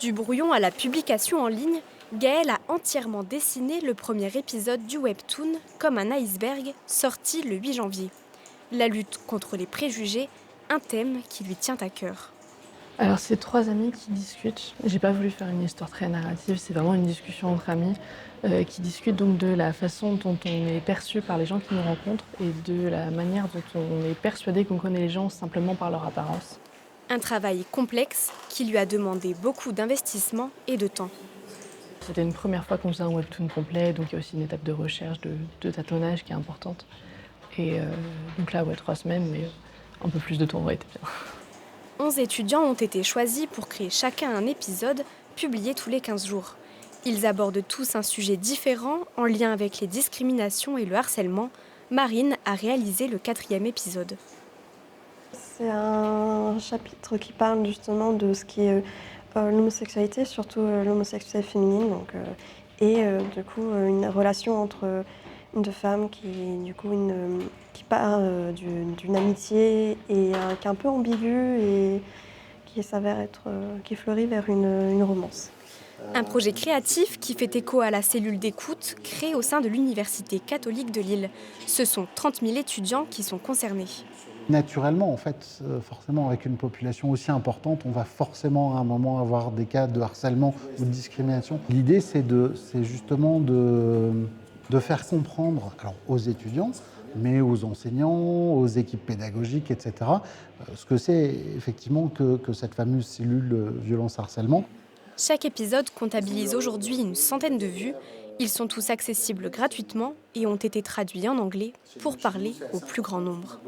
Du brouillon à la publication en ligne, Gaëlle a entièrement dessiné le premier épisode du webtoon Comme un iceberg, sorti le 8 janvier. La lutte contre les préjugés, un thème qui lui tient à cœur. Alors, c'est 3 amis qui discutent. J'ai pas voulu faire une histoire très narrative, c'est vraiment une discussion entre amis, qui discutent donc de la façon dont on est perçu par les gens qui nous rencontrent et de la manière dont on est persuadé qu'on connaît les gens simplement par leur apparence. Un travail complexe qui lui a demandé beaucoup d'investissement et de temps. C'était une première fois qu'on faisait un webtoon complet, donc il y a aussi une étape de recherche, de tâtonnage qui est importante et donc là, ouais, 3 semaines, mais un peu plus de temps aurait été bien. 11 étudiants ont été choisis pour créer chacun un épisode, publié tous les 15 jours. Ils abordent tous un sujet différent en lien avec les discriminations et le harcèlement. Marine a réalisé le 4e épisode. C'est un chapitre qui parle justement de ce qui est l'homosexualité, surtout l'homosexualité féminine, du coup une relation entre deux femmes qui part d'une amitié et qui est un peu ambiguë et qui fleurit vers une romance. Un projet créatif qui fait écho à la cellule d'écoute créée au sein de l'Université catholique de Lille. Ce sont 30 000 étudiants qui sont concernés. Naturellement, en fait, forcément, avec une population aussi importante, on va forcément à un moment avoir des cas de harcèlement ou de discrimination. L'idée, c'est justement de faire comprendre alors, aux étudiants, mais aux enseignants, aux équipes pédagogiques, etc., ce que c'est effectivement que cette fameuse cellule violence-harcèlement. Chaque épisode comptabilise aujourd'hui une centaine de vues. Ils sont tous accessibles gratuitement et ont été traduits en anglais pour parler au plus grand nombre.